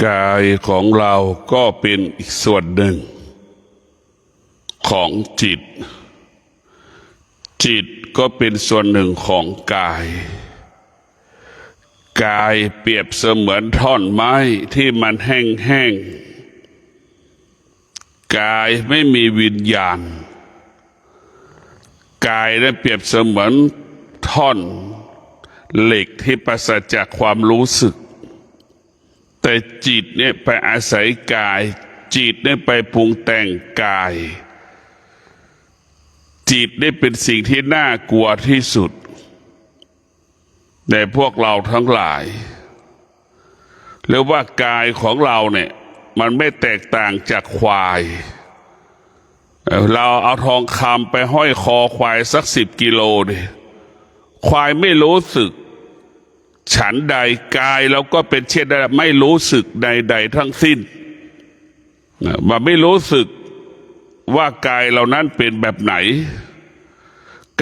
กายของเราก็เป็นอีกส่วนหนึ่งของจิตจิตก็เป็นส่วนหนึ่งของกายกายเปรียบเสมือนท่อนไม้ที่มันแห้งกายไม่มีวิญญาณกายนั้นเปรียบเสมือนท่อนเหล็กที่ปราศจากความรู้สึกแต่จิตเนี่ยไปอาศัยกายจิตเนี่ยไปปรุงแต่งกายจิตได้เป็นสิ่งที่น่ากลัวที่สุดในพวกเราทั้งหลายหรือว่ากายของเราเนี่ยมันไม่แตกต่างจากควายเราเอาทองคำไปห้อยคอควายสัก10 กิโลดิควายไม่รู้สึกฉันใดกายเราก็เป็นเช่นนั้นไม่รู้สึกใดๆทั้งสิ้นมันไม่รู้สึกว่ากายเรานั้นเป็นแบบไหน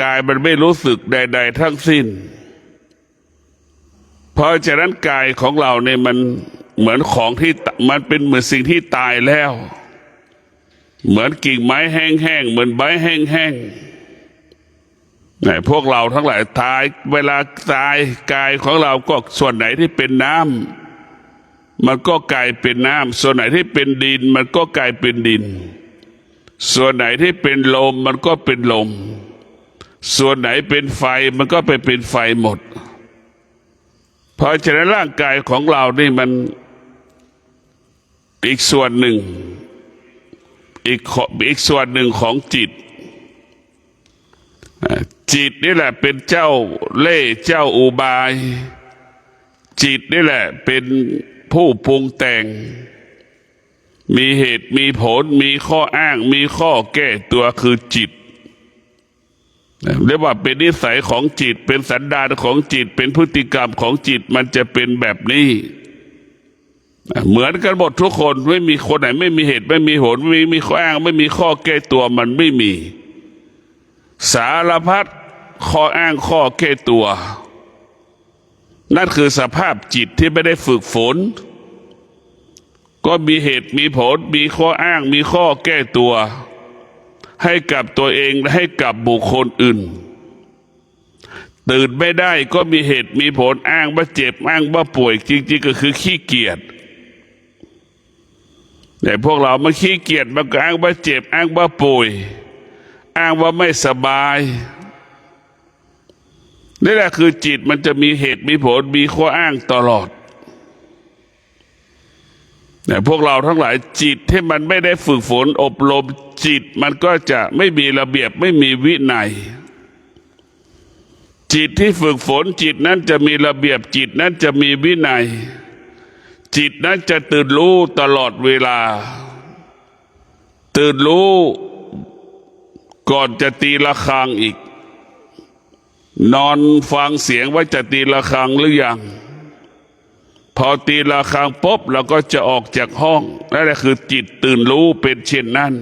กายมันไม่รู้สึกใดๆทั้งสิ้นเพราะฉะนั้นกายของเราเนี่ยมันเหมือนของที่มันเป็นเหมือนสิ่งที่ตายแล้วเหมือนกิ่งไม้แห้งๆเหมือนใบแห้งๆพวกเราทั้งหลายตายเวลาตายกายของเราก็ส่วนไหนที่เป็นน้ำมันก็กลายเป็นน้ำส่วนไหนที่เป็นดินมันก็กลายเป็นดินส่วนไหนที่เป็นลมมันก็เป็นลมส่วนไหนเป็นไฟมันก็ไปเป็นไฟหมดเพราะฉะนั้นร่างกายของเรานี่มันอีกส่วนหนึ่งอีกส่วนหนึ่งของจิตจิตนี่แหละเป็นเจ้าเล่ห์เจ้าอุบายจิตนี่แหละเป็นผู้ปรุงแต่งมีเหตุมีผลมีข้ออ้างมีข้อแก้ตัวคือจิตเรียกว่าเป็นนิสัยของจิตเป็นสันดานของจิตเป็นพฤติกรรมของจิตมันจะเป็นแบบนี้เหมือนกันหมดทุกคนไม่มีคนไหนไม่มีเหตุไม่มีผลไม่มีข้ออ้างไม่มีข้อแก้ตัวมันไม่มีสารพัดข้ออ้างข้อแก้ตัวนั่นคือสภาพจิตที่ไม่ได้ฝึกฝนก็มีเหตุมีผลมีข้ออ้างมีข้อแก้ตัวให้กับตัวเองและให้กับบุคคลอื่นตื่นไม่ได้ก็มีเหตุมีผลอ้างว่าเจ็บอ้างว่าป่วยจริงๆก็คือขี้เกียจแต่พวกเรามาขี้เกียจมันก็อ้างว่าเจ็บอ้างว่าป่วยอ้างว่าไม่สบายนี่แหละคือจิตมันจะมีเหตุมีผลมีข้ออ้างตลอดแต่พวกเราทั้งหลายจิตที่มันไม่ได้ฝึกฝนอบรมจิตมันก็จะไม่มีระเบียบไม่มีวินัยจิตที่ฝึกฝนจิตนั้นจะมีระเบียบจิตนั้นจะมีวินัยจิตนั้นจะตื่นรู้ตลอดเวลาตื่นรู้ก่อนจะตีระฆังอีกนอนฟังเสียงว่าจะตีระฆังหรือยังพอตีระฆังปุ๊บเราก็จะออกจากห้องนั่นแหละคือจิตตื่นรู้เป็นเช่นนั้น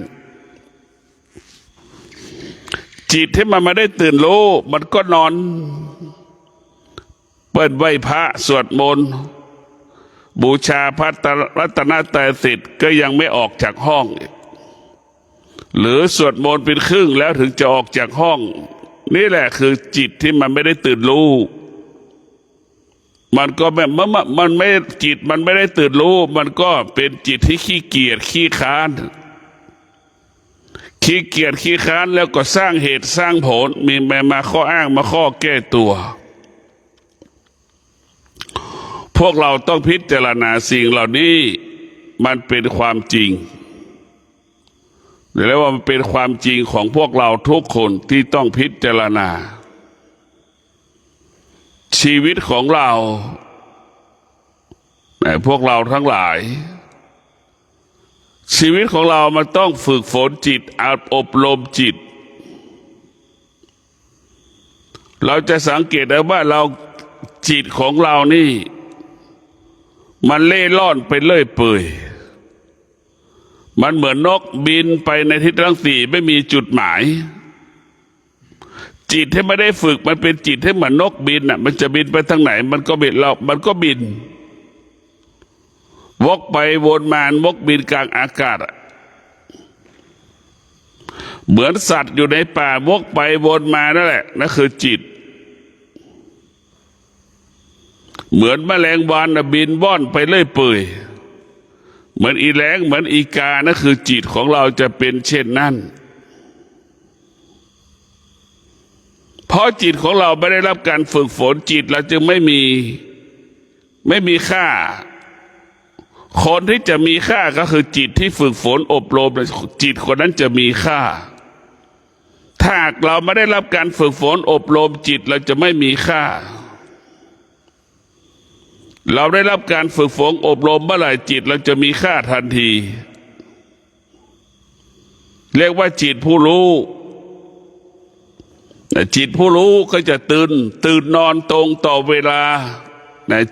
จิตที่มันไม่ได้ตื่นรู้มันก็นอนเปิดไหว้พระสวดมนต์บูชาพระรัตนตรัยเสร็จก็ยังไม่ออกจากห้องหรือสวดมนต์เป็นครึ่งแล้วถึงจะออกจากห้องนี่แหละคือจิตที่มันไม่ได้ตื่นรู้มันก็แบบมันไม่จิตมันไม่ได้ตื่นรู้มันก็เป็นจิตที่ขี้เกียจขี้ค้านขี้เกียจขี้ค้านแล้วก็สร้างเหตุสร้างผลมีมาข้ออ้างมาข้อแก้ตัวพวกเราต้องพิจารณาสิ่งเหล่านี้มันเป็นความจริงเรียกว่ามันเป็นความจริงของพวกเราทุกคนที่ต้องพิจารณาชีวิตของเราพวกเราทั้งหลายชีวิตของเรามันต้องฝึกฝนจิตอบรมจิตเราจะสังเกตได้ว่าเราจิตของเรานี่มันเล่ร่อนไปเรื่อยเปื่อยมันเหมือนนกบินไปในทิศทั้งสี่ไม่มีจุดหมาย จิตที่ไม่ได้ฝึกมันเป็นจิตที่เหมือนนกบินอ่ะมันจะบินไปทางไหนมันก็บินมันก็บินวกไปวนมาวกบินกลางอากาศเหมือนสัตว์อยู่ในป่าวกไปวนมานั่นแหละนั่นคือจิตเหมือนแมลงวันบินว่อนไปเรื่อยเปื่อยเหมือนอีแรงเหมือนอีกานั่นคือจิตของเราจะเป็นเช่นนั้นเพราะจิตของเราไม่ได้รับการฝึกฝนจิตเราจึงไม่มีค่าคนที่จะมีค่าก็คือจิตที่ฝึกฝนอบรมจิตคนนั้นจะมีค่าถ้าเราไม่ได้รับการฝึกฝนอบรมจิตเราจะไม่มีค่าเราได้รับการฝึกฝนอบรมเมื่อไหร่จิตเราจะมีค่าทันทีเรียกว่าจิตผู้รู้จิตผู้รู้ก็จะตื่นนอนตรงต่อเวลา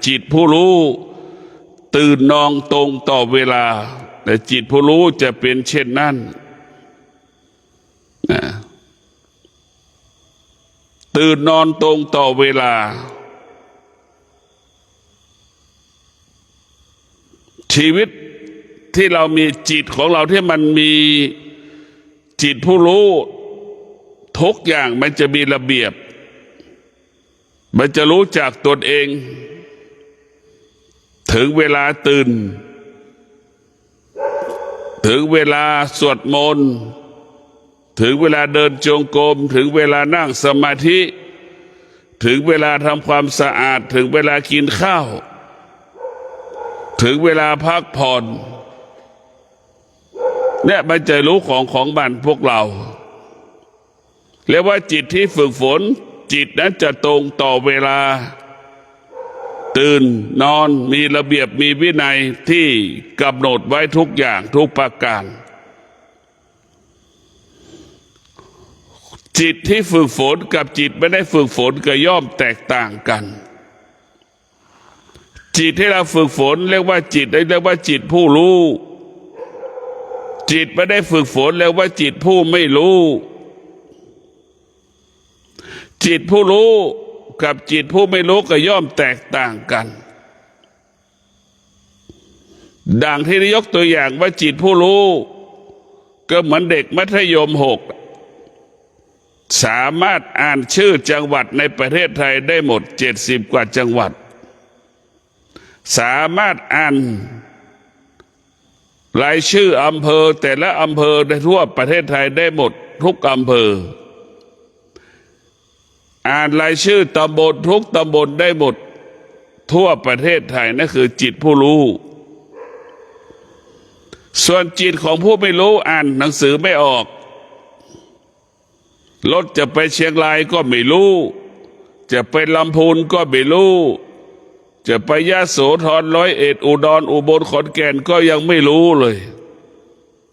จิตผู้รู้ตื่นนอนตรงต่อเวลาแต่จิตผู้รู้จะเป็นเช่นนั้นตื่นนอนตรงต่อเวลาชีวิตที่เรามีจิตของเราที่มันมีจิตผู้รู้ทุกอย่างมันจะมีระเบียบมันจะรู้จักตนเองถึงเวลาตื่นถึงเวลาสวดมนต์ถึงเวลาเดินจงกรมถึงเวลานั่งสมาธิถึงเวลาทำความสะอาดถึงเวลากินข้าวถึงเวลาพักผ่อนเนี่ยมันจะรู้ของบ้านพวกเราเรียกว่าจิตที่ฝึกฝนจิตนั้นจะตรงต่อเวลาตื่นนอนมีระเบียบมีวินัยที่กำหนดไว้ทุกอย่างทุกประการจิตที่ฝึกฝนกับจิตไม่ได้ฝึกฝนก็ย่อมแตกต่างกันจิตที่เราฝึกฝนเรียกว่าจิตเรียกว่าจิตผู้รู้จิตไม่ได้ฝึกฝนเรียกว่าจิตผู้ไม่รู้จิตผู้รู้กับจิตผู้ไม่รู้ก็ย่อมแตกต่างกันดังที่ได้ยกตัวอย่างว่าจิตผู้รู้ก็เหมือนเด็กมัธยม6สามารถอ่านชื่อจังหวัดในประเทศไทยได้หมด70 กว่าจังหวัดสามารถอ่านรายชื่ออำเภอแต่ละอำเภอในทั่วประเทศไทยได้หมดทุกอำเภออ่านรายชื่อตำบลทุกตำบลได้หมดทั่วประเทศไทยนั่นคือจิตผู้รู้ส่วนจิตของผู้ไม่รู้อ่านหนังสือไม่ออกรถจะไปเชียงรายก็ไม่รู้จะไปลำพูนก็ไม่รู้จะไปยโสธร101อุดรอุบลขอนแก่นก็ยังไม่รู้เลย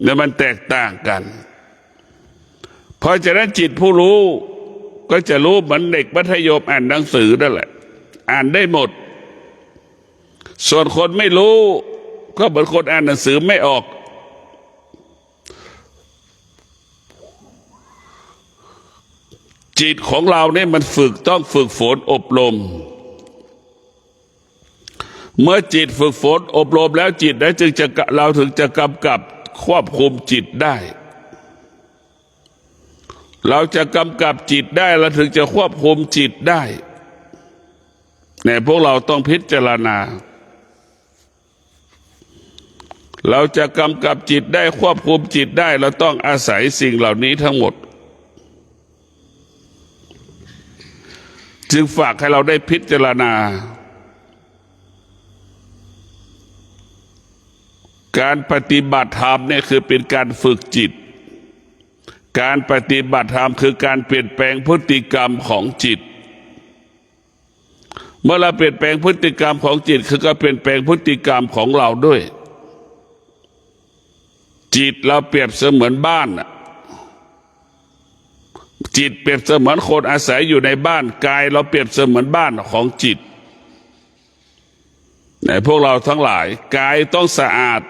เนี่ยมันแตกต่างกันเพราะฉะนั้นจิตผู้รู้ก็จะรู้เหมือนเด็กมัธยมอ่านหนังสือนั่นแหละอ่านได้หมดส่วนคนไม่รู้ก็เหมือนคนอ่านหนังสือไม่ออกจิตของเราเนี่ยมันต้องฝึกฝนอบรมเมื่อจิตฝึกฝนอบรมแล้วจิตนั้นเราถึงจะกำกับควบคุมจิตได้เราจะกำกับจิตได้เราถึงจะควบคุมจิตได้เนี่ยพวกเราต้องพิจารณาเราจะกำกับจิตได้ควบคุมจิตได้เราต้องอาศัยสิ่งเหล่านี้ทั้งหมดจึงฝากให้เราได้พิจารณาการปฏิบัติธรรมเนี่ยคือเป็นการฝึกจิตการปฏิบัติธรรมคือการเปลี่ยนแปลงพฤติกรรมของจิตเมื่อเราเปลี่ยนแปลงพฤติกรรมของจิตคือการเปลี่ยนแปลงพฤติกรรมของเราด้วยจิตเราเปรียบเสมือนบ้านจิตเปรียบเสมือนคนอาศัยอยู่ในบ้านกายเราเปรียบเสมือนบ้านของจิตในพวกเราทั้งหลายกายต้องสะอาด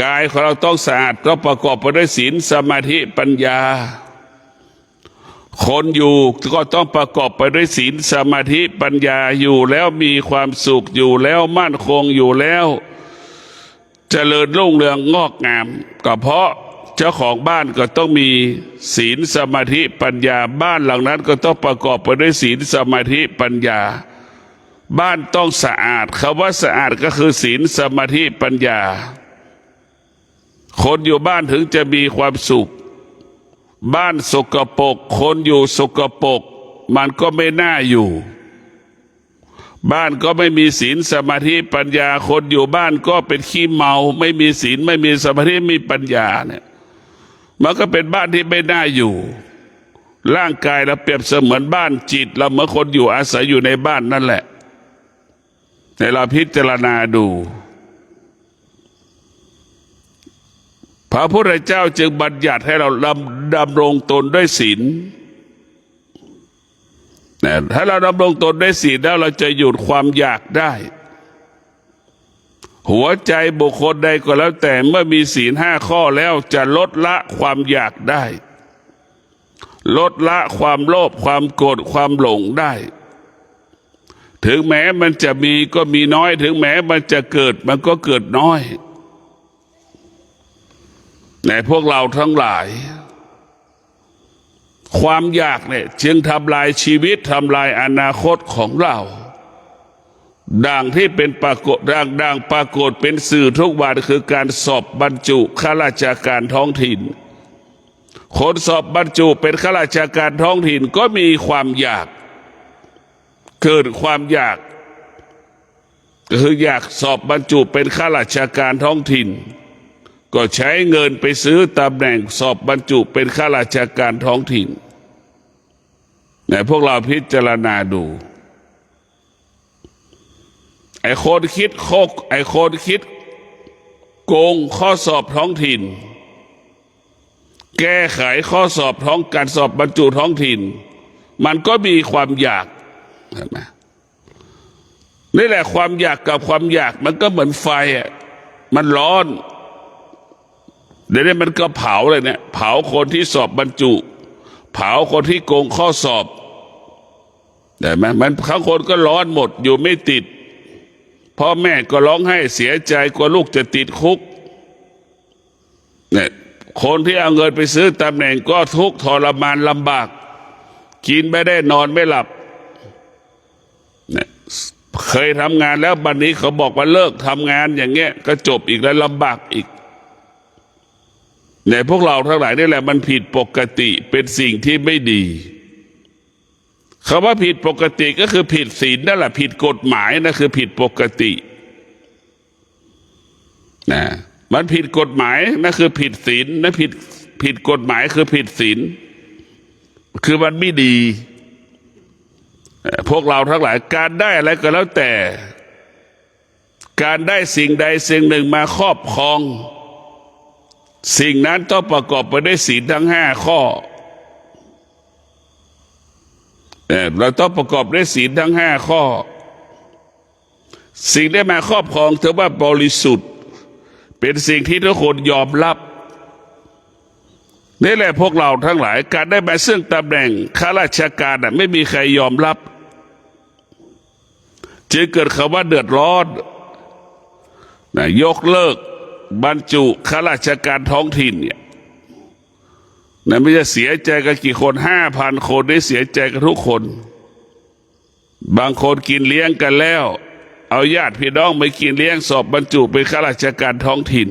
กายของเราต้องสะอาดก็ประกอบไปด้วยศีลสมาธิปัญญาคนอยู่ก็ต้องประกอบไปด้วยศีลสมาธิปัญญาอยู่แล้วมีความสุขอยู่แล้วมั่นคงอยู่แล้วเจริญรุ่งเรืองงอกงามก็เพราะเจ้าของบ้านก็ต้องมีศีลสมาธิปัญญาบ้านหลังนั้นก็ต้องประกอบไปด้วยศีลสมาธิปัญญาบ้านต้องสะอาดคำว่าสะอาดก็คือศีลสมาธิปัญญาคนอยู่บ้านถึงจะมีความสุขบ้านสกปรกคนอยู่สกปรกมันก็ไม่น่าอยู่บ้านก็ไม่มีศีลสมาธิปัญญาคนอยู่บ้านก็เป็นขี้เมาไม่มีศีลไม่มีสมาธิไม่มีปัญญาเนี่ยมันก็เป็นบ้านที่ไม่น่าอยู่ร่างกายเราเปรียบเสมือนบ้านจิตเราเหมือนคนอยู่อาศัยอยู่ในบ้านนั่นแหละแต่เราพิจารณาดูพระพุทธเจ้าจึงบัญญัติให้เราดำรงตนด้วยศีลถ้าเราดำรงตนด้วยศีลแล้วเราจะหยุดความอยากได้หัวใจบุคคลใดก็แล้วแต่เมื่อมีศีล5 ข้อแล้วจะลดละความอยากได้ลดละความโลภความโกรธความหลงได้ถึงแม้มันจะมีก็มีน้อยถึงแม้มันจะเกิดมันก็เกิดน้อยในพวกเราทั้งหลายความอยากเนี่ยจึงทำลายชีวิตทำลายอนาคตของเราดังที่เป็นปรากฏดังปรากฏเป็นสื่อทุกวันคือการสอบบรรจุข้าราชการท้องถิ่นคนสอบบรรจุเป็นข้าราชการท้องถิ่นก็มีความอยากเกิดความอยากคืออยากสอบบรรจุเป็นข้าราชการท้องถิ่นก็ใช้เงินไปซื้อตำแหน่งสอบบรรจุเป็นข้าราชการท้องถิ่นแต่พวกเราพิจารณาดูไอ้คนคิดโกงข้อสอบท้องถิ่นแก้ไขข้อสอบการสอบบรรจุท้องถิ่นมันก็มีความอยากเห็นไหมนี่แหละความอยากกับความอยากมันก็เหมือนไฟอ่ะมันร้อนเดี๋ยวนี้มันก็เผาเลยเนี่ยเผาคนที่สอบบรรจุเผาคนที่โกงข้อสอบแต่มันทั้งคนก็ร้อนหมดอยู่ไม่ติดพ่อแม่ก็ร้องไห้เสียใจกลัวลูกจะติดคุกเนี่ยคนที่เอาเงินไปซื้อตำแหน่งก็ทุกข์ทรมานลำบากกินไม่ได้นอนไม่หลับเนี่ยเคยทำงานแล้วบัดนี้เขาบอกว่าเลิกทำงานอย่างเงี้ยก็จบอีกแล้วลำบากอีกในพวกเราทั้งหลายนี่แหละมันผิดปกติเป็นสิ่งที่ไม่ดีคำว่าผิดปกติก็คือผิดศีลนั่นแหละผิดกฎหมายนั่นคือผิดปกตินะมันผิดกฎหมายนั่นคือผิดศีลนั่นผิดกฎหมายคือผิดศีลคือมันไม่ดีพวกเราทั้งหลายการได้อะไรก็แล้วแต่การได้สิ่งใดสิ่งหนึ่งมาครอบครองสิ่งนั้นต้องประกอบไปด้วยศีลทั้ง5 ข้อเราต้องประกอบด้วยศีลทั้ง5 ข้อสิ่งได้มาครอบครองถือว่าบริสุทธิ์เป็นสิ่งที่ทุกคนยอมรับนี่แหละพวกเราทั้งหลายการได้มาซึ่งตำแหน่งข้าราชการไม่มีใครยอมรับจึงเกิดคำว่าเดือดร้อนยกเลิกบรรจุข้าราชการท้องถิ่นเนี่ยไม่จะเสียใจกันกี่คน5,000 คนได้เสียใจกันทุกคนบางคนกินเลี้ยงกันแล้วเอาญาติพี่น้องไปกินเลี้ยงสอบบรรจุเป็นข้าราชการท้องถิ่น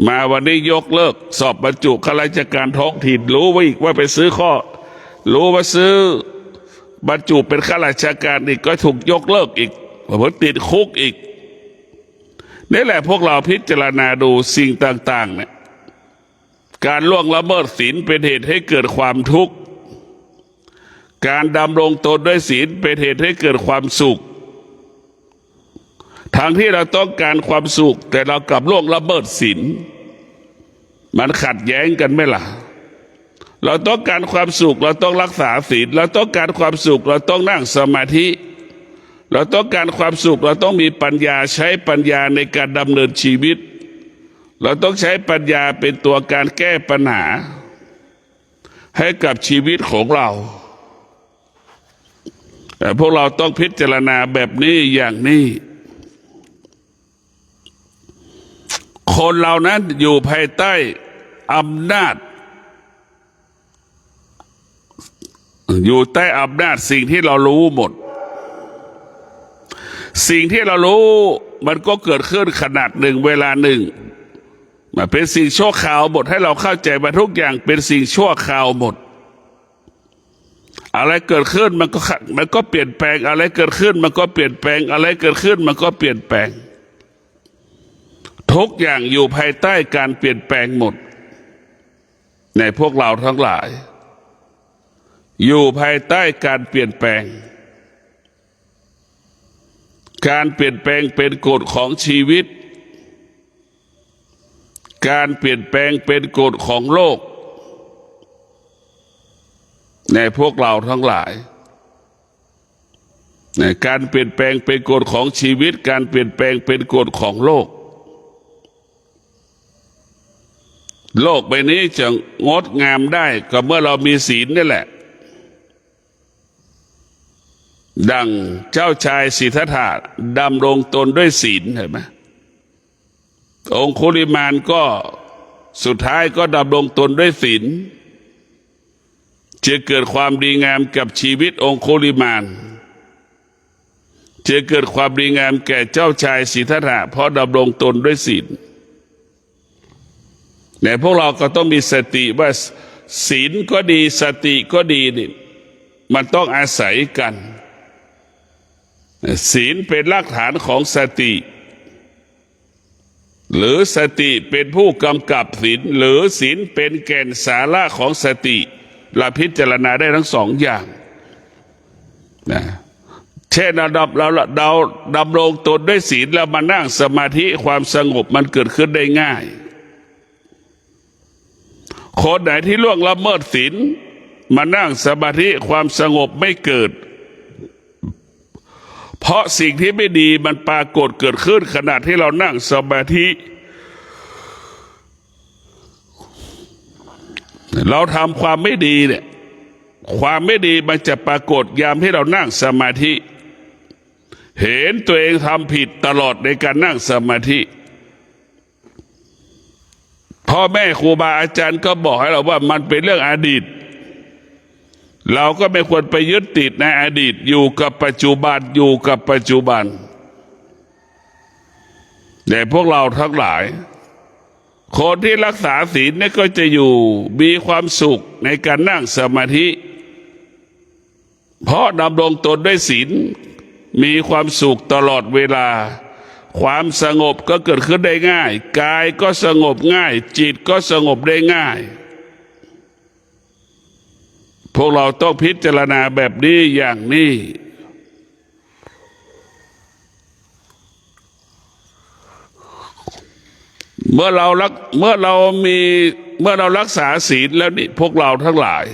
มาวันนี้ยกเลิกสอบบรรจุข้าราชการท้องถิ่นรู้ไว้อีกว่าไปซื้อข้อรู้ว่าซื้อบรรจุเป็นข้าราชการอีกก็ถูกยกเลิกอีกเพราะติดคุกอีกนี่แหละพวกเราพิจารณาดูสิ่งต่างๆเนี่ยการล่วงละเมิดศีลเป็นเหตุให้เกิดความทุกข์การดำรงตนด้วยศีลเป็นเหตุให้เกิดความสุขทางที่เราต้องการความสุขแต่เรากลับล่วงละเมิดศีลมันขัดแย้งกันไหมล่ะเราต้องการความสุขเราต้องรักษาศีลเราต้องการความสุขเราต้องนั่งสมาธิเราต้องการความสุขเราต้องมีปัญญาใช้ปัญญาในการดำเนินชีวิต เราต้องใช้ปัญญาเป็นตัวการแก้ปัญหาให้กับชีวิตของเราแต่พวกเราต้องพิจารณาแบบนี้อย่างนี้คนเรานั้นอยู่ภายใต้อำนาจอยู่ใต้อำนาจสิ่งที่เรารู้หมดสิ่งที่เรารู้มันก็เกิดขึ้นขนาดหนึ่งเวลาหนึ่งมันเป็นสิ่งชั่วคราวหมดให้เราเข้าใจว่าทุกอย่างเป็นสิ่งชั่วคราวหมดอะไรเกิดขึ้นมันก็เปลี่ยนแปลงอะไรเกิดขึ้นมันก็เปลี่ยนแปลงอะไรเกิดขึ้นมันก็เปลี่ยนแปลงทุกอย่างอยู่ภายใต้การเปลี่ยนแปลงหมดในพวกเราทั้งหลายอยู่ภายใต้การเปลี่ยนแปลงการเปลี่ยนแปลงเป็นกฎของชีวิตการเปลี่ยนแปลงเป็นกฎของโลกในพวกเราทั้งหลายในการเปลี่ยนแปลงเป็นกฎของชีวิตการเปลี่ยนแปลงเป็นกฎของโลกโลกใบนี้จะงดงามได้ก็เมื่อเรามีศีลนี่แหละดังเจ้าชายสิทธัตถะดำรงตนด้วยศีลเห็นไหมองคุลิมานก็สุดท้ายก็ดำรงตนด้วยศีลจะเกิดความดีงามกับชีวิตองคุลิมานจะเกิดความดีงามแก่เจ้าชายสิทธัตถะเพราะดำรงตนด้วยศีลแต่พวกเราก็ต้องมีสติว่าศีลก็ดีสติก็ดีนี่มันต้องอาศัยกันศีลเป็นรากฐานของสติหรือสติเป็นผู้กำกับศีลหรือศีลเป็นแก่นสาระของสติเราพิจารณาได้ทั้งสองอย่างนะเช่นเราดำรงตนด้วยศีลแล้วมานั่งสมาธิความสงบมันเกิดขึ้นได้ง่ายคนไหนที่ล่วงละเมิดศีลมานั่งสมาธิความสงบไม่เกิดเพราะสิ่งที่ไม่ดีมันปรากฏเกิดขึ้นขณะที่เรานั่งสมาธิเราทำความไม่ดีเนี่ยความไม่ดีมันจะปรากฏยามที่เรานั่งสมาธิเห็นตัวเองทำผิดตลอดในการนั่งสมาธิพ่อแม่ครูบาอาจารย์ก็บอกให้เราว่ามันเป็นเรื่องอดีตเราก็ไม่ควรไปยึดติดในอดีตอยู่กับปัจจุบันอยู่กับปัจจุบันแต่พวกเราทั้งหลายคนที่รักษาศีลเนี่ยก็จะอยู่มีความสุขในการนั่งสมาธิเพราะดำรงตนด้วยศีลมีความสุขตลอดเวลาความสงบก็เกิดขึ้นได้ง่ายกายก็สงบง่ายจิตก็สงบได้ง่ายพวกเราต้องพิจารณาแบบนี้อย่างนี้เมื่อเรารักษาศีลแล้วนี่พวกเราทั้งหลาย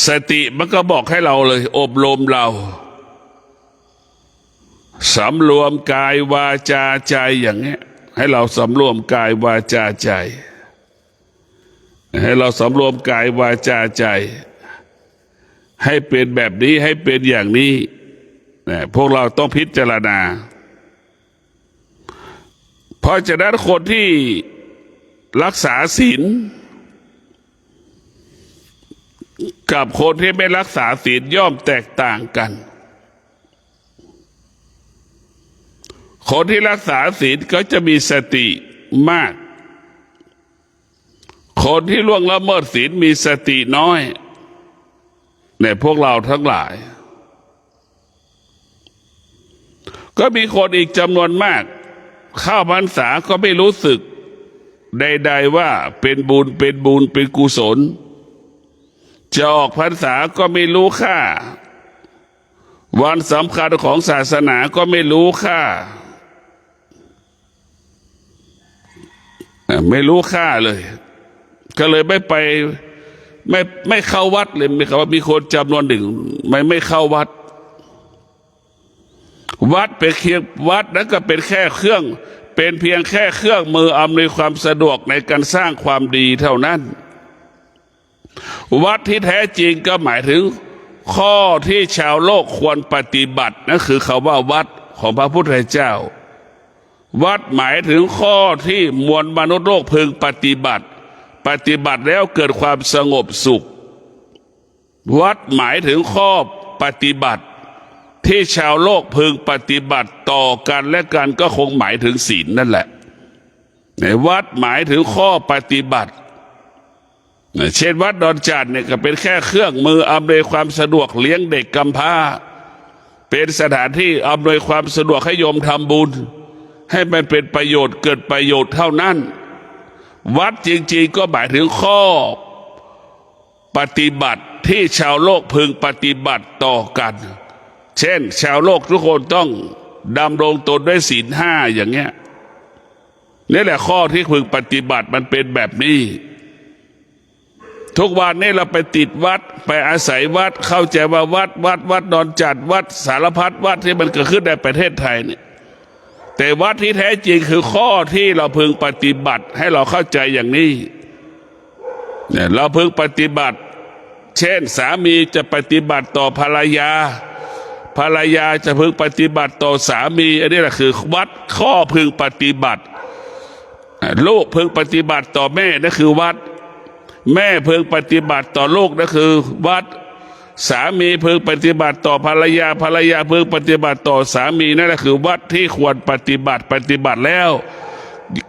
สติมันก็บอกให้เราเลยอบรมเราสำรวมกายวาจาใจอย่างนี้ให้เราสำรวมกายวาจาใจให้เราสำรวมกายวาจาใจให้เป็นแบบนี้ให้เป็นอย่างนี้พวกเราต้องพิจารณาเพราะฉะนั้นคนที่รักษาศีลกับคนที่ไม่รักษาศีลย่อมแตกต่างกันคนที่รักษาศีลก็จะมีสติมากคนที่ล่วงละเมิดศีลมีสติน้อยในพวกเราทั้งหลายก็มีคนอีกจำนวนมากเข้าพรรษาก็ไม่รู้สึกใดๆว่าเป็นบุญเป็นกุศลจะออกพรรษาก็ไม่รู้ค่าวันสำคัญของศาสนาก็ไม่รู้ค่าไม่รู้ค่าเลยก็เลยไม่ไปไม่เข้าวัดเลยมีคนจำนวนหนึ่งไม่เข้าวัดเป็นเพียงวัดนั้นก็เป็นแค่เครื่อง เป็นเพียงแค่เครื่องมืออำนวยความสะดวกในการสร้างความดีเท่านั้นวัดที่แท้จริงก็หมายถึงข้อที่ชาวโลกควรปฏิบัตินั่นคือคำว่าวัดของพระพุทธเจ้าวัดหมายถึงข้อที่มวลมนุษย์โลกพึงปฏิบัติแล้วเกิดความสงบสุขวัดหมายถึงข้อปฏิบัติที่ชาวโลกพึงปฏิบัติต่อกันและกันก็คงหมายถึงศีลนั่นแหละในวัดหมายถึงข้อปฏิบัติเช่นวัดดอนจานเนี่ยก็เป็นแค่เครื่องมืออำนวยความสะดวกเลี้ยงเด็กกำพร้าเป็นสถานที่อำนวยความสะดวกให้โยมทำบุญให้มันเป็นประโยชน์เกิดประโยชน์เท่านั้นวัดจริงๆก็หมายถึงข้อปฏิบัติที่ชาวโลกพึงปฏิบัติต่อกันเช่นชาวโลกทุกคนต้องดำรงตนด้วยศีล 5อย่างเงี้ยนี่แหละข้อที่พึงปฏิบัติมันเป็นแบบนี้ทุกวันนี้เราไปติดวัดไปอาศัยวัดเข้าใจว่าวัดนอนจัดวัดสารพัดวัดที่มันเกิดขึ้นในประเทศไทยเนี่ยแต่วัดที่แท้จริงคือข้อที่เราพึงปฏิบัติให้เราเข้าใจอย่างนี้เนี่ยเราพึงปฏิบัติเช่นสามีจะปฏิบัติต่อภรรยาจะพึงปฏิบัติต่อสามีอันนี้แหละคือวัดข้อพึงปฏิบัติลูกพึงปฏิบัติต่อแม่นั่นคือวัดแม่พึงปฏิบัติต่อลูกนั่นคือวัดสามีพึงปฏิบัติต่อภรรยาพึงปฏิบัติต่อสามีนั่นแหละคือวัดที่ควรปฏิบัติแล้ว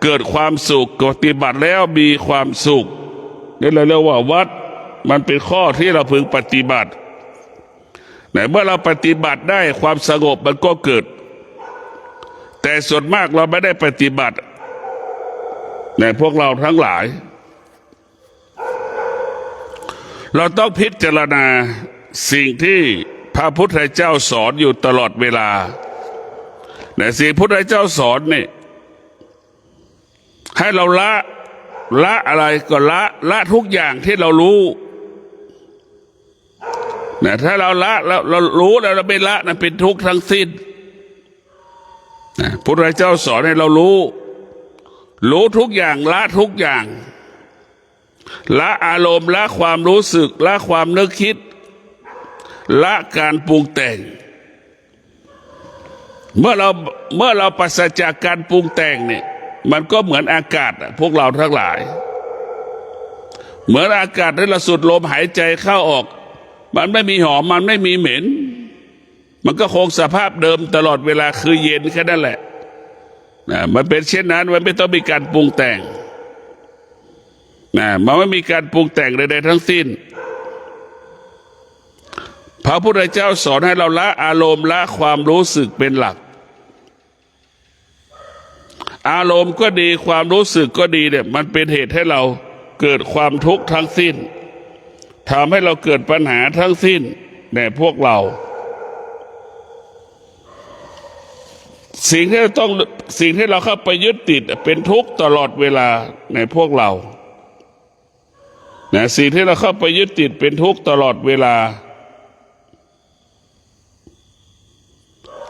เกิดความสุขปฏิบัติแล้วมีความสุขนี่เราเรียกว่าวัดมันเป็นข้อที่เราพึงปฏิบัติเมื่อเราปฏิบัติได้ความสงบมันก็เกิดแต่ส่วนมากเราไม่ได้ปฏิบัติพวกเราทั้งหลายเราต้องพิจารณาสิ่งที่พระพุทธเจ้าสอนอยู่ตลอดเวลาสิ่งพุทธเจ้าสอนนี่ให้เราละอะไรก็ละทุกอย่างที่เรารู้ถ้าเราละแล้วเรารู้แล้วเราไม่ละนั่นเป็นทุกข์ทั้งสิ้นพุทธเจ้าสอนให้เรารู้ทุกอย่างละทุกอย่างละอารมณ์ละความรู้สึกละความนึกคิดละการปรุงแต่งเมื่อเราปราศจากการปรุงแต่งเนี่ยมันก็เหมือนอากาศพวกเราทั้งหลายเหมือนอากาศที่เราสูดลมหายใจเข้าออกมันไม่มีหอมมันไม่มีเหม็นมันก็คงสภาพเดิมตลอดเวลาคือเย็นแค่นั้นแหละมันเป็นเช่นนั้นมันไม่ต้องมีการปรุงแต่งมันไม่มีการปรุงแต่งใดๆทั้งสิ้นพระพุทธเจ้าสอนให้เราละอารมณ์ละความรู้สึกเป็นหลักอารมณ์ก็ดีความรู้สึกก็ดีเนี่ยมันเป็นเหตุให้เราเกิดความทุกข์ทั้งสิ้นทำให้เราเกิดปัญหาทั้งสิ้นในพวกเราสิ่งที่เราเข้าไปยึดติดเป็นทุกข์ตลอดเวลาในพวกเราสิ่งที่เราเข้าไปยึดติดเป็นทุกข์ตลอดเวลา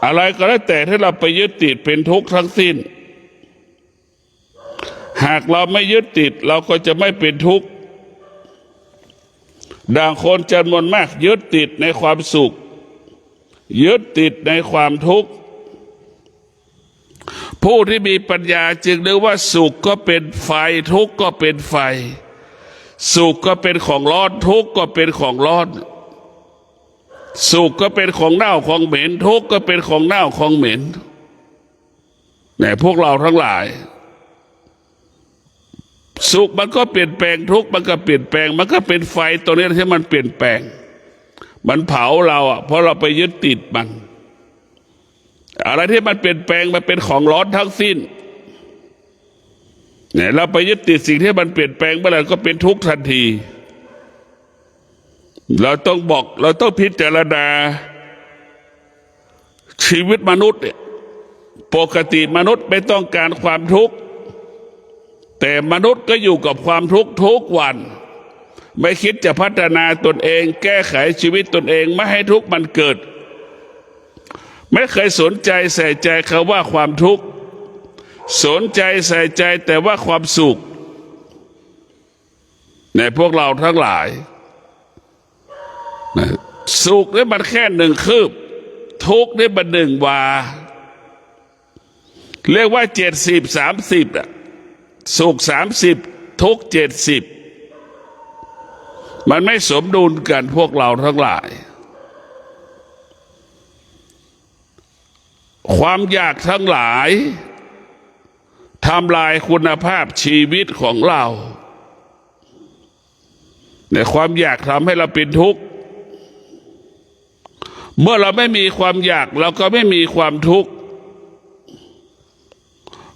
อะไรก็แล้วแต่ที่เราไปยึดติดเป็นทุกข์ทั้งสิ้นหากเราไม่ยึดติดเราก็จะไม่เป็นทุกข์ดังคนจำนวนมากยึดติดในความสุขยึดติดในความทุกข์ผู้ที่มีปัญญาจึงนึกว่าสุขก็เป็นไฟทุกข์ก็เป็นไฟสุขก็เป็นของร้อนทุกข์ก็เป็นของร้อนสุขก็เป็นของเน่าของเหม็นทุกข์ก็เป็นของเน่าของเหม็นพวกเราทั้งหลายสุขมันก็เปลี่ยนแปลงทุกข์มันก็เปลี่ยนแปลงมันก็เป็นไฟตัวนี้ที่มันเปลี่ยนแปลงมันเผาเราเพราะเราไปยึดติดมันอะไรที่มันเปลี่ยนแปลงมันเป็นของร้อนทั้งสิ้นเราไปยึดติดสิ่งที่มันเปลี่ยนแปลงเมื่อไหร่ก็เป็นทุกข์ทันทีเราต้องพิจารณาชีวิตมนุษย์เนี่ยปกติมนุษย์ไม่ต้องการความทุกข์แต่มนุษย์ก็อยู่กับความทุกข์ทุกวันไม่คิดจะพัฒนาตนเองแก้ไขชีวิตตนเองไม่ให้ทุกข์มันเกิดไม่เคยสนใจใส่ใจคำว่าความทุกข์ สนใจใส่ใจแต่ว่าความสุขในพวกเราทั้งหลายสุขนี่มันแค่1 คืบทุกข์นี่มัน1 วาเรียกว่า70-30สุข30ทุกข์70มันไม่สมดุลกันพวกเราทั้งหลายความอยากทั้งหลายทำลายคุณภาพชีวิตของเราในความอยากทำให้เราเป็นทุกข์เมื่อเราไม่มีความอยากเราก็ไม่มีความทุกข์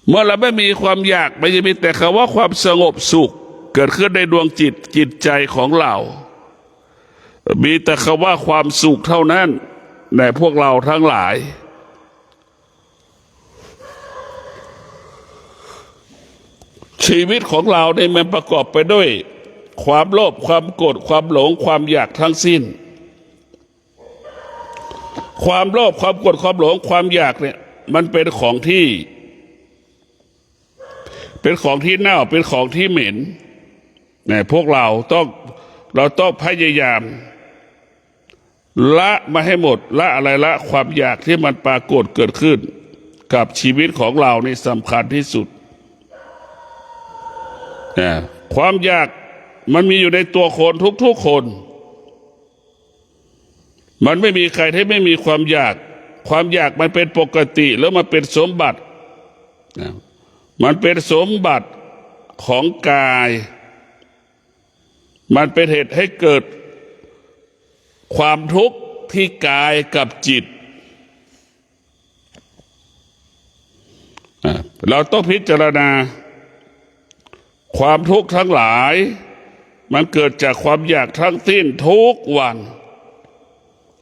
เมื่อเราไม่มีความอยากมันจะมีแต่คำว่าความสงบสุขเกิดขึ้นในดวงจิตใจของเรามีแต่คำว่าความสุขเท่านั้นในพวกเราทั้งหลายชีวิตของเราเนี่ยมันประกอบไปด้วยความโลภความโกรธความหลงความอยากทั้งสิ้นความโลภความโกรธความหลงความอยากเนี่ยมันเป็นของที่เน่าเป็นของที่เหม็นเนี่ยพวกเราต้องพยายามละมาให้หมดละอะไรละความอยากที่มันปรากฏเกิดขึ้นกับชีวิตของเรานี่สำคัญที่สุดความอยากมันมีอยู่ในตัวคนทุกๆคนมันไม่มีใครที่ไม่มีความอยากมันเป็นปกติแล้วมันเป็นสมบัติมันเป็นสมบัติของกายมันเป็นเหตุให้เกิดความทุกข์ที่กายกับจิตเราต้องพิจารณาความทุกข์ทั้งหลายมันเกิดจากความอยากทั้งสิ้นทุกวัน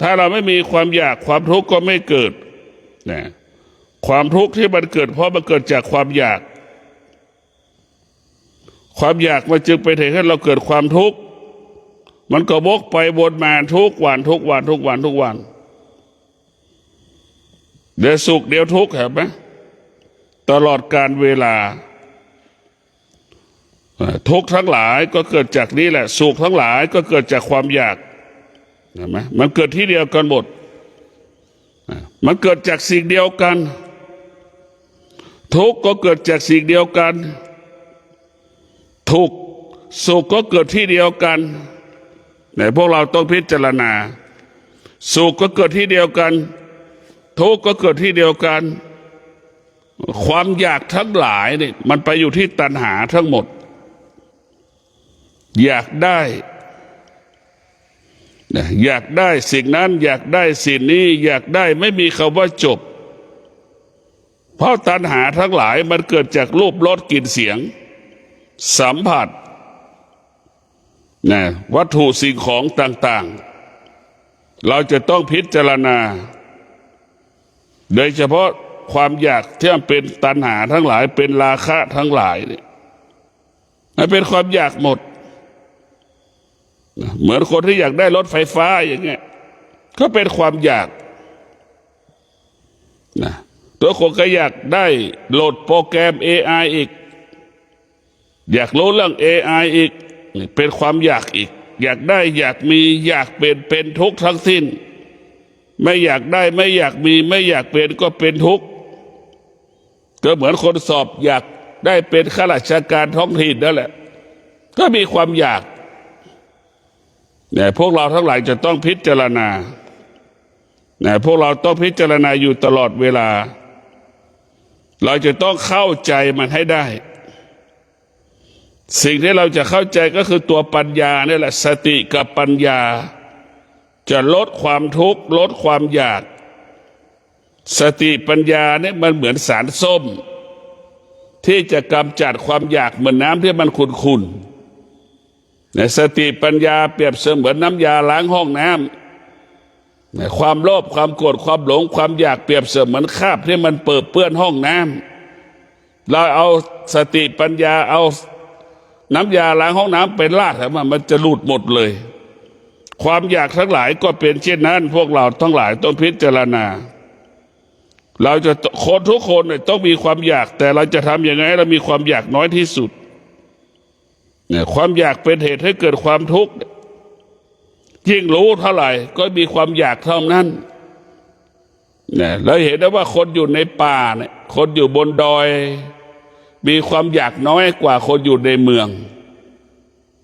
ถ้าเราไม่มีความอยากความทุกข์ก็ไม่เกิดนะความทุกข์ที่มันเกิดเพราะมันเกิดจากความอยากมันจึงไปถึงให้เราเกิดความทุกข์มันก็วกไปวนมาทุกวันเดี๋ยวสุขเดี๋ยวทุกข์เห็นไหมตลอดการเวลาทุกข์ทั้งหลายก็เกิดจากนี้แหละสุขทั้งหลายก็เกิดจากความอยากเห็นไหมมันเกิดที่เดียวกันหมดมันเกิดจากสิ่งเดียวกันทุกข์ก็เกิดจากสิ่งเดียวกันทุกข์สุขก็เกิดที่เดียวกันไหนพวกเราต้องพิจารณาสุขก็เกิดที่เดียวกันทุกข์ก็เกิดที่เดียวกันความอยากทั้งหลายนี่มันไปอยู่ที่ตัณหาทั้งหมดอยากได้สิ่งนั้นอยากได้สิ่งนี้อยากได้ไม่มีคำว่าจบเพราะตัณหาทั้งหลายมันเกิดจากรูปรสกลิ่นเสียงสัมผัสวัตถุสิ่งของต่างๆเราจะต้องพิจารณาโดยเฉพาะความอยากที่มันเป็นตัณหาทั้งหลายเป็นราคะทั้งหลายนี่มันเป็นความอยากหมดเหมือนคนที่อยากได้รถไฟฟ้าอย่างเงี้ยก็เป็นความอยากนะตัวคนก็อยากได้โหลดโปรแกรม AI อีกอยากรู้เรื่อง AI อีกเป็นความอยากอีกอยากได้อยากมีอยากเป็นทุกข์ทั้งสิ้นไม่อยากได้ไม่อยากมีไม่อยากเป็นก็เป็นทุกข์ก็เหมือนคนสอบอยากได้เป็นข้าราชการท้องถิ่นนั่นแหละก็มีความอยากพวกเราทั้งหลายจะต้องพิจารณาพวกเราต้องพิจารณาอยู่ตลอดเวลาเราจะต้องเข้าใจมันให้ได้สิ่งที่เราจะเข้าใจก็คือตัวปัญญานี่แหละสติกับปัญญาจะลดความทุกข์ลดความอยากสติปัญญาเนี่ยมันเหมือนสารส้มที่จะกำจัดความอยากเหมือนน้ำที่มันขุ่นๆสติปัญญาเปรียบเสมือนน้ำยาล้างห้องน้ำความโลภความโกรธความหลงความอยากเปรียบเสมือนคราบที่มันเปื้อนห้องน้ำเราเอาสติปัญญาเอาน้ำยาล้างห้องน้ำไปราดมันจะหลุดหมดเลยความอยากทั้งหลายก็เป็นเช่นนั้นพวกเราทั้งหลายต้องพิจารณา เราจะคนทุกคนเนี่ยต้องมีความอยากแต่เราจะทำยังไงให้เรามีความอยากน้อยที่สุดเนี่ยความอยากเป็นเหตุให้เกิดความทุกข์ยิ่งรู้เท่าไหร่ก็มีความอยากเท่านั้นเนี่ยเราเห็นได้ว่าคนอยู่ในป่าเนี่ยคนอยู่บนดอยมีความอยากน้อยกว่าคนอยู่ในเมือง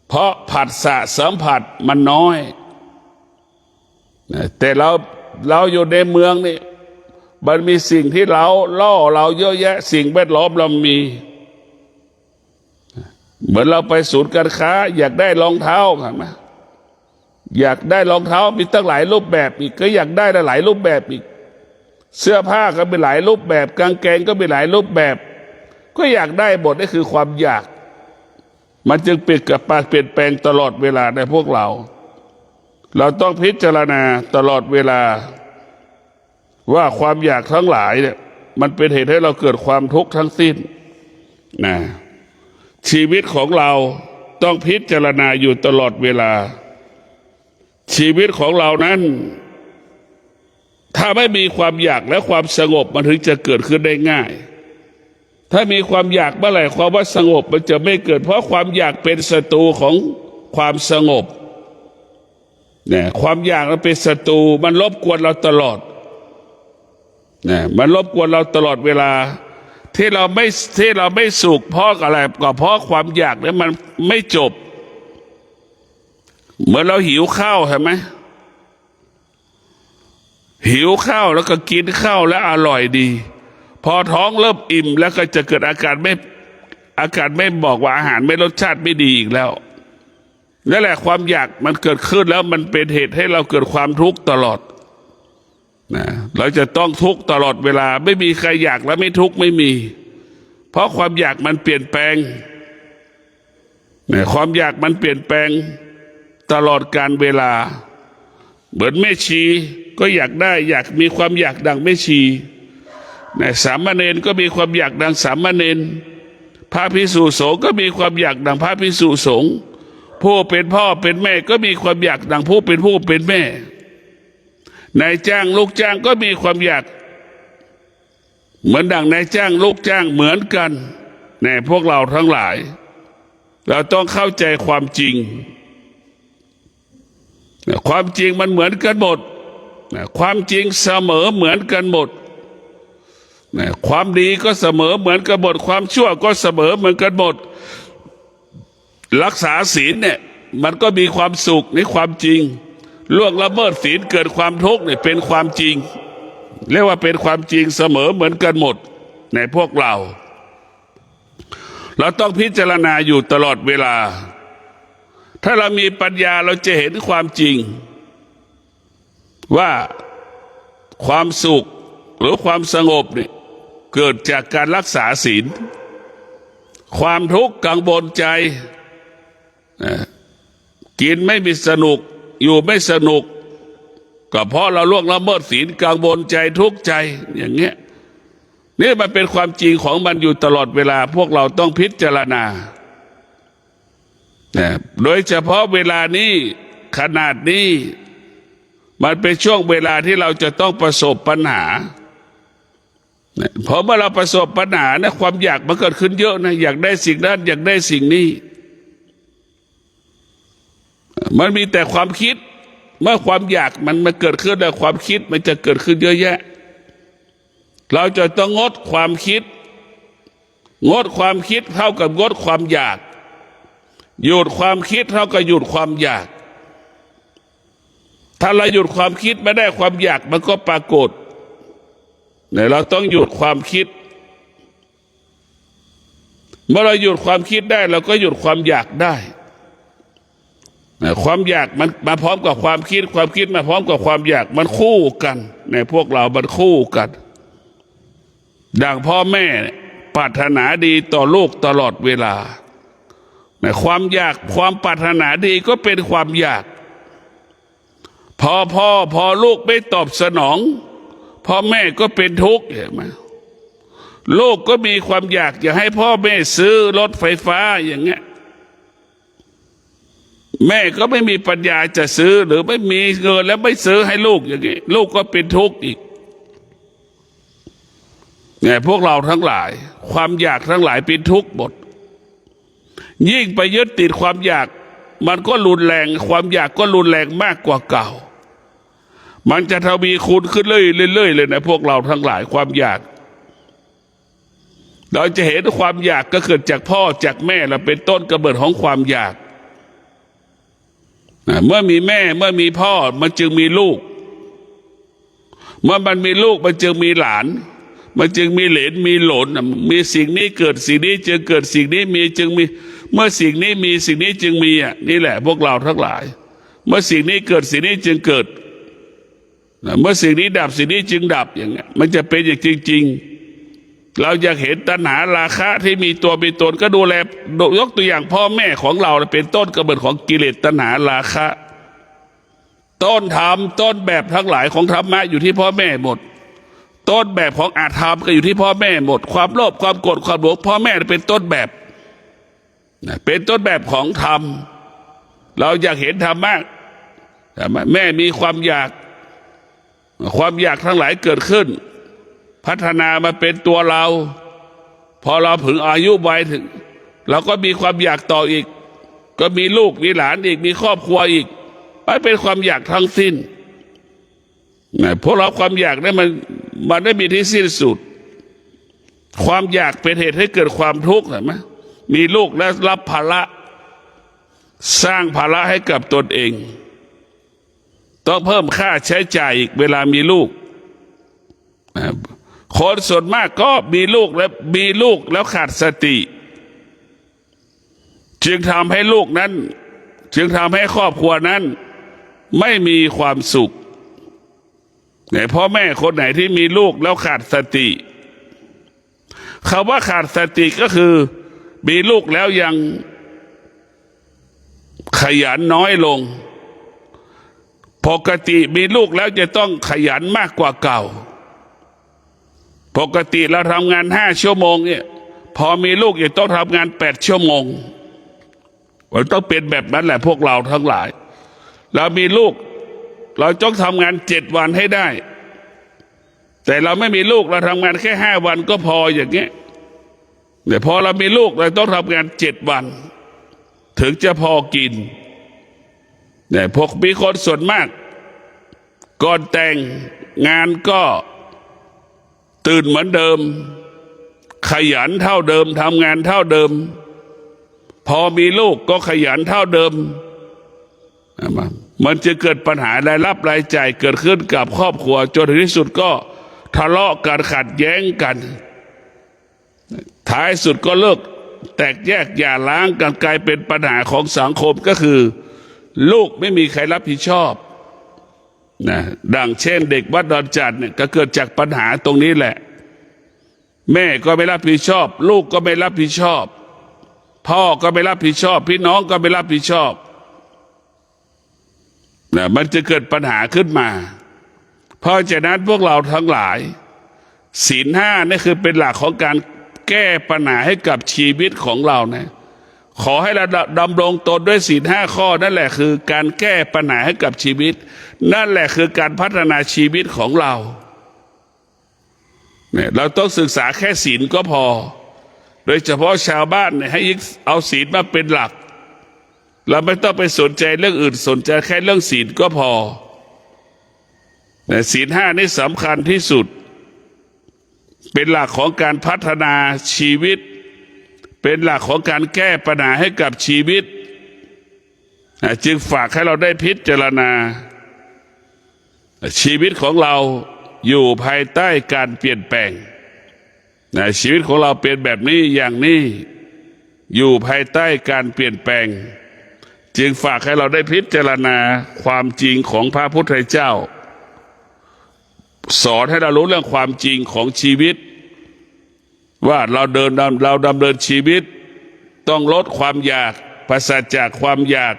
เพราะผัสสะสัมผัสมันน้อยแต่เราอยู่ในเมืองนี่มันมีสิ่งที่เราล่อเราเยอะแยะสิ่งแวดล้อมเรามีเหมือนเราไปศูนย์การค้าอยากได้รองเท้าครับนะอยากได้รองเท้ามีตั้งหลายรูปแบบอีกก็อยากได้หลายรูปแบบอีกเสื้อผ้าก็มีหลายรูปแบบกางเกงก็มีหลายรูปแบบก็อยากได้หมดนี่คือความอยากมันจึงเปลี่ยนกับปากเปลี่ยนแปลงตลอดเวลาในพวกเราต้องพิจารณาตลอดเวลาว่าความอยากทั้งหลายเนี่ยมันเป็นเหตุให้เราเกิดความทุกข์ทั้งสิ้นนะชีวิตของเราต้องพิจารณาอยู่ตลอดเวลาชีวิตของเรานั้นถ้าไม่มีความอยากและความสงบมันถึงจะเกิดขึ้นได้ง่ายถ้ามีความอยากเมื่อไหร่ความว่าสงบมันจะไม่เกิดเพราะความอยากเป็นศัตรูของความสงบเนี่ยความอยากมันเป็นศัตรูมันรบกวนเราตลอดเนี่ยมันรบกวนเราตลอดเวลาที่เราไม่สุขเพราะอะไรก็เพราะความอยากเนี่ยมันไม่จบเหมือนเราหิวข้าวใช่ไหมหิวข้าวแล้วก็กินข้าวแล้วอร่อยดีพอท้องเริ่มอิ่มแล้วก็จะเกิดอาการไม่บอกว่าอาหารไม่รสชาติไม่ดีอีกแล้วนั่นแหละความอยากมันเกิดขึ้นแล้วมันเป็นเหตุให้เราเกิดความทุกข์ตลอดนะเราจะต้องทุกข์ตลอดเวลาไม่มีใครอยากแล้วไม่ทุกข์ไม่มีเพราะความอยากมันเปลี่ยนแปลงนะความอยากมันเปลี่ยนแปลงตลอดการเวลาเหมือนแม่ชีก็อยากได้อยากมีความอยากดังแม่ชีนะสามเณรก็มีความอยากดังสามเณรพระภิกษุสงฆ์ก็มีความอยากดังพระภิกษุสงฆ์ผู้เป็นพ่อเป็นแม่ก็มีความอยากดังผู้เป็นแม่นายจ้างลูกจ้างก็มีความอยากเหมือนดังนายจ้างลูกจ้างเหมือนกันในพวกเราทั้งหลายเราต้องเข้าใจความจริงความจริงมันเหมือนกันหมดความจริงเสมอเหมือนกันหมดความดีก็เสมอเหมือนกันหมดความชั่วก็เสมอเหมือนกันหมดรักษาศีลเนี่ยมันก็มีความสุขในความจริงล่วงละเมิดศีลเกิดความทุกข์เนี่ยเป็นความจริงเรียกว่าเป็นความจริงเสมอเหมือนกันหมดในพวกเราต้องพิจารณาอยู่ตลอดเวลาถ้าเรามีปัญญาเราจะเห็นความจริงว่าความสุขหรือความสงบเนี่ยเกิดจากการรักษาศีลความทุกข์กังวลใจกินไม่มีสนุกอยู่ไม่สนุกก็เพราะเราล่วงละเมิดศีลกังวลใจทุกข์ใจอย่างเงี้ยนี่มันเป็นความจริงของมันอยู่ตลอดเวลาพวกเราต้องพิจารณาโดยเฉพาะเวลานี้ขนาดนี้มันเป็นช่วงเวลาที่เราจะต้องประสบปัญหาเพราะเมื่อเราประสบปัญหานะความอยากมันเกิดขึ้นเยอะนะอยากได้สิ่งนั้นอยากได้สิ่งนี้มันมีแต่ความคิดเมื่อความอยากมันมาเกิดขึ้นแล้วความคิดมันจะเกิดขึ้นเยอะแยะเราจะต้องงดความคิดเท่ากับงดความอยากหยุดความคิดเท่ากับหยุดความอยากถ้าเราหยุดความคิดไม่ได้ความอยากมันก็ปรากฏเนี่ยเราต้องหยุดความคิดเมื่อเราหยุดความคิดได้เราก็หยุดความอยากได้ความอยากมันมาพร้อมกับความคิดมาพร้อมกับความอยากมันคู่กันในพวกเรามันคู่กันดังพ่อแม่ปรารถนาดีต่อลูกตลอดเวลาความอยากความปรารถนาดีก็เป็นความอยากพอลูกไม่ตอบสนองพ่อแม่ก็เป็นทุกข์เห็นไหมลูกก็มีความอยากอยากให้พ่อแม่ซื้อรถไฟฟ้าอย่างเงี้ยแม่ก็ไม่มีปัญญาจะซื้อหรือไม่มีเงินแล้วไม่ซื้อให้ลูกอย่างนี้ลูกก็เป็นทุกข์อีก เนี่ยพวกเราทั้งหลายความอยากทั้งหลายเป็นทุกข์หมดยิ่งไปยึดติดความอยากมันก็รุนแรงความอยากก็รุนแรงมากกว่าเก่ามันจะทวีคูณขึ้นเรื่อยๆเลยนะพวกเราทั้งหลายความอยากเราจะเห็นความอยากก็เกิดจากพ่อจากแม่เราเป็นต้นกำเนิดของความอยากเมื่อมีแม่เมื่อมีพ่อมันจึงมีลูกเมื่อมันมีลูกมันจึงมีหลานมันจึงมีเหลนมีหลนมีสิ่งนี้เกิดสิ่งนี้จึงเกิดสิ่งนี้มีจึงมีเมื่อสิ่งนี้มีสิ่งนี้จึงมีนี่แหละพวกเราทั้งหลายเมื่อสิ่งนี้เกิดสิ่งนี้จึงเกิดเมื่อสิ่งนี้ดับสิ่งนี้จึงดับอย่างเงี้ยมันจะเป็นอย่างจริงๆเราอยากเห็นตัณหาราคะที่มีตัวมีตนก็ดูแลยกตัวอย่างพ่อแม่ของเราเป็นต้นกำเนิดของกิเลสตัณหาราคะต้นธรรมต้นแบบทั้งหลายของธรรมะอยู่ที่พ่อแม่หมดต้นแบบของอาธรรมก็อยู่ที่พ่อแม่หมดความโลภความโกรธความหลงพ่อแม่เป็นต้นแบบเป็นต้นแบบของธรรมเราอยากเห็นธรรมะแม่มีความอยากทั้งหลายเกิดขึ้นพัฒนามาเป็นตัวเราพอเราถึงอายุวัยถึงเราก็มีความอยากต่ออีกก็มีลูกมีหลานอีกมีครอบครัวอีกมันเป็นความอยากทั้งสิ้นพวกเราความอยากนั้นมันไม่มีที่สิ้นสุดความอยากเป็นเหตุให้เกิดความทุกข์เห็นไหมมีลูกแล้วรับภาระสร้างภาระให้กับตนเองต้องเพิ่มค่าใช้จ่ายอีกเวลามีลูกคนส่วนมากก็มีลูกแล้วขาดสติจึงทำให้ลูกนั้นจึงทำให้ครอบครัวนั้นไม่มีความสุขเนี่ยพ่อแม่คนไหนที่มีลูกแล้วขาดสติคำว่าขาดสติก็คือมีลูกแล้วยังขยันน้อยลงปกติมีลูกแล้วจะต้องขยันมากกว่าเก่าปกติเราทำงาน5 ชั่วโมงเนี่ยพอมีลูกจะต้องทำงาน8 ชั่วโมงมันต้องเป็นแบบนั้นแหละพวกเราทั้งหลายเรามีลูกเราต้องทำงาน7 วันให้ได้แต่เราไม่มีลูกเราทำงานแค่5 วันก็พออย่างเงี้ยแต่พอเรามีลูกเราต้องทำงาน7 วันถึงจะพอกินเนี่ยพวกมีคนส่วนมากก่อนแต่งงานก็ตื่นเหมือนเดิมขยันเท่าเดิมทำงานเท่าเดิมพอมีลูกก็ขยันเท่าเดิมมันจะเกิดปัญหารายรับรายจ่ายเกิดขึ้นกับครอบครัวจนที่สุดก็ทะเลาะกันขัดแย้งกันท้ายสุดก็เลิกแตกแยกอย่าร้างกันกลายเป็นปัญหาของสังคมก็คือลูกไม่มีใครรับผิดชอบนะดังเช่นเด็กวัดดอนจันทร์เนี่ยก็เกิดจากปัญหาตรงนี้แหละแม่ก็ไม่รับผิดชอบลูกก็ไม่รับผิดชอบพ่อก็ไม่รับผิดชอบพี่น้องก็ไม่รับผิดชอบนะมันจะเกิดปัญหาขึ้นมาเพราะฉะนั้นพวกเราทั้งหลายศีล 5นี่คือเป็นหลักของการแก้ปัญหาให้กับชีวิตของเรานะขอให้เราดำรงตนด้วยศีล 5 ข้อนั่นแหละคือการแก้ปัญหาให้กับชีวิตนั่นแหละคือการพัฒนาชีวิตของเราเนี่ยเราต้องศึกษาแค่ศีลก็พอโดยเฉพาะชาวบ้านเนี่ยให้เอาศีลมาเป็นหลักเราไม่ต้องไปสนใจเรื่องอื่นสนใจแค่เรื่องศีลก็พอแต่ศีล 5นี่สำคัญที่สุดเป็นหลักของการพัฒนาชีวิตเป็นหลักของการแก้ปัญหาให้กับชีวิตจึงฝากให้เราได้พิจารณาชีวิตของเราอยู่ภายใต้การเปลี่ยนแปลงชีวิตของเราเป็นแบบนี้อย่างนี้อยู่ภายใต้การเปลี่ยนแปลงจึงฝากให้เราได้พิจารณาความจริงของพระพุทธเจ้าสอนให้เรารู้เรื่องความจริงของชีวิตว่าเราดำเนินชีวิตต้องลดความอยากปราศจากความอยาก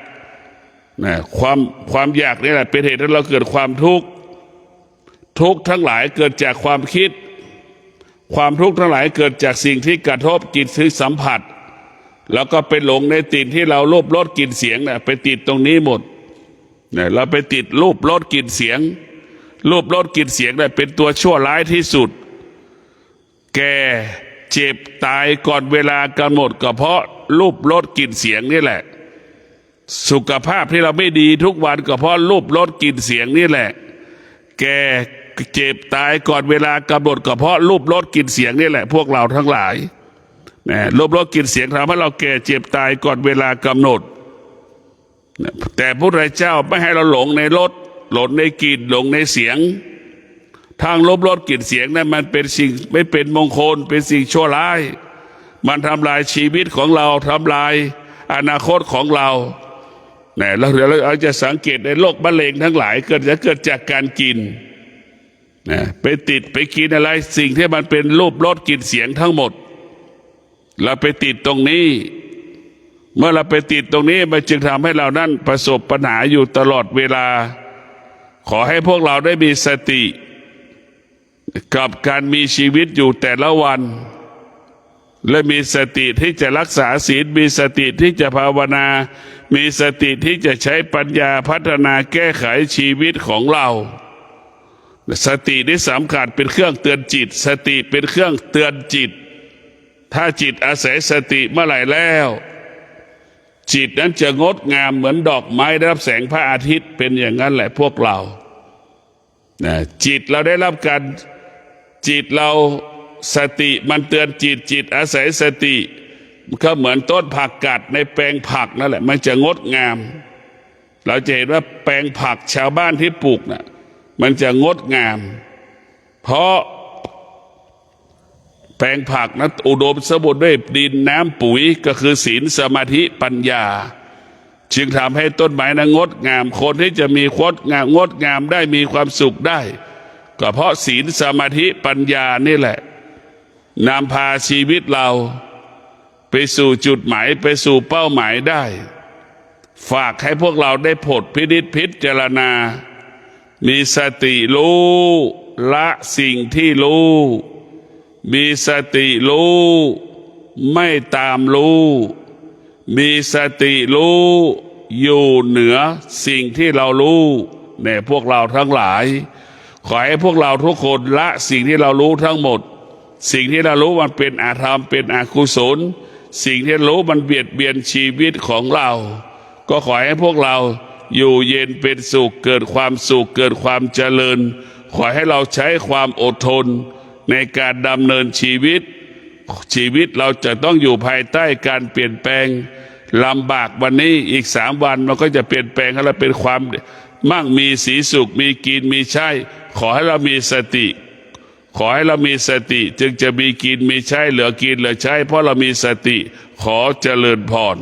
ความอยากนี่แหละเป็นเหตุให้เราเกิดความทุกข์ทั้งหลายเกิดจากความคิดความทุกข์ทั้งหลายเกิดจากสิ่งที่กระทบจิตที่สัมผัสแล้วก็ไปหลงในติดที่เรารูปรสกลิ่นเสียงไปติดตรงนี้หมดเราไปติดรูปรสกลิ่นเสียงรูปรสกลิ่นเสียงเป็นตัวชั่วร้ายที่สุด แก่เจ็บตายก่อนเวลากำหนดก็เพราะรูปรสกลิ่นเสียงนี่แหละสุขภาพที่เราไม่ดีทุกวันก็เพราะรูปรสกลิ่นเสียงนี่แหละแก่เจ็บตายก่อนเวลากำหนดก็เพราะรูปรสกลิ่นเสียงนี่แหละพวกเราทั้งหลายนะรูปรสกลิ่นเสียงทำให้เราแก่เจ็บตายก่อนเวลากำหนดแต่พระพุทธเจ้าไม่ให้เราหลงในรสหลงในกลิ่นหลงในเสียงทางลบรสกลิ่นเสียงนั้นมันเป็นสิ่งไม่เป็นมงคลเป็นสิ่งชั่วร้ายมันทำลายชีวิตของเราทำลายอนาคตของเราเนี่ยแล้วเดี๋ยวเราจะสังเกตในโรคมะเร็งทั้งหลายเกิดจากการกินนะไปติดไปกินอะไรสิ่งที่มันเป็นรูปรสกลิ่นเสียงทั้งหมดเราไปติดตรงนี้เมื่อเราไปติดตรงนี้มันจึงทำให้เรานั้นประสบปัญหาอยู่ตลอดเวลาขอให้พวกเราได้มีสติกับการมีชีวิตอยู่แต่ละวันและมีสติที่จะรักษาศีลมีสติที่จะภาวนามีสติที่จะใช้ปัญญาพัฒนาแก้ไขชีวิตของเราสตินี่สำคัญเป็นเครื่องเตือนจิตสติเป็นเครื่องเตือนจิตถ้าจิตอาศัยสติเมื่อไหร่แล้วจิตนั้นจะงดงามเหมือนดอกไม้ได้รับแสงพระอาทิตย์เป็นอย่างนั้นแหละพวกเราจิตเราได้รับการจิตเราสติมันเตือนจิตอาศัยสติก็เหมือนต้นผักกัดในแปลงผักนั่นแหละมันจะงดงามเราจะเห็นว่าแปลงผักชาวบ้านที่ปลูกน่ะมันจะงดงามเพราะแปลงผักนั้นอุดมสมบูรณ์ด้วยดินน้ำปุ๋ยก็คือศีลสมาธิปัญญาจึงทำให้ต้นไม้นั้นงดงามคนที่จะมีงดงามได้มีความสุขได้ก็เพราะศีลสมาธิปัญญานี่แหละนำพาชีวิตเราไปสู่จุดหมายไปสู่เป้าหมายได้ฝากให้พวกเราได้ผลพิจารณามีสติรู้ละสิ่งที่รู้มีสติรู้ไม่ตามรู้มีสติรู้อยู่เหนือสิ่งที่เรารู้เนี่ยพวกเราทั้งหลายขอให้พวกเราทุกคนละสิ่งที่เรารู้ทั้งหมดสิ่งที่เรารู้มันเป็นอาธรรมเป็นอกุศลสิ่งที่รู้มันเบียดเบียนชีวิตของเราก็ขอให้พวกเราอยู่เย็นเป็นสุขเกิดความสุขเกิดความเจริญขอให้เราใช้ความอดทนในการดำเนินชีวิตเราจะต้องอยู่ภายใต้การเปลี่ยนแปลงลำบากวันนี้อีก3 วันมันก็จะเปลี่ยนแปลงให้เราเป็นความมั่งมีสีสุขมีกินมีใช้ขอให้เรามีสติขอให้เรามีสติจึงจะมีกินมีใช้เหลือกินเหลือใช้เพราะเรามีสติขอเจริญพร